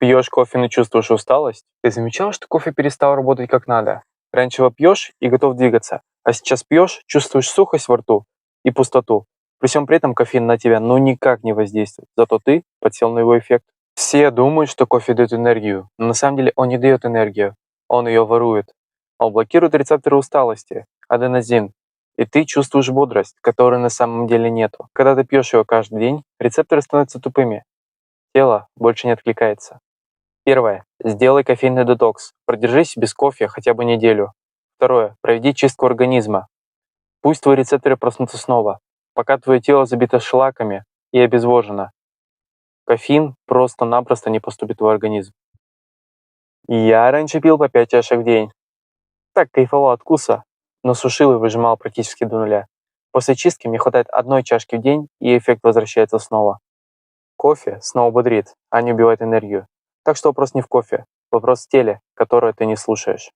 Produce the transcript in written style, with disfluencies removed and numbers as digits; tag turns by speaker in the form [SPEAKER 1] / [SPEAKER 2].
[SPEAKER 1] Пьешь кофе, но чувствуешь усталость? Ты замечал, что кофе перестал работать как надо? Раньше его пьешь и готов двигаться, а сейчас пьешь, чувствуешь сухость во рту и пустоту. При всем при этом кофеин на тебя никак не воздействует, зато ты подсел на его эффект. Все думают, что кофе дает энергию, но на самом деле он не дает энергию, он ее ворует. Он блокирует рецепторы усталости, аденозин, и ты чувствуешь бодрость, которой на самом деле нету. Когда ты пьешь его каждый день, рецепторы становятся тупыми, тело больше не откликается. Первое. Сделай кофейный детокс. Продержись без кофе хотя бы неделю. Второе. Проведи чистку организма. Пусть твои рецепторы проснутся снова, пока твое тело забито шлаками и обезвожено. Кофеин просто-напросто не поступит в твой организм. Я раньше пил по 5 чашек в день. Так кайфовал от вкуса, но сушил и выжимал практически до нуля. После чистки мне хватает одной чашки в день, и эффект возвращается снова. Кофе снова бодрит, а не убивает энергию. Так что вопрос не в кофе, вопрос в теле, которое ты не слушаешь.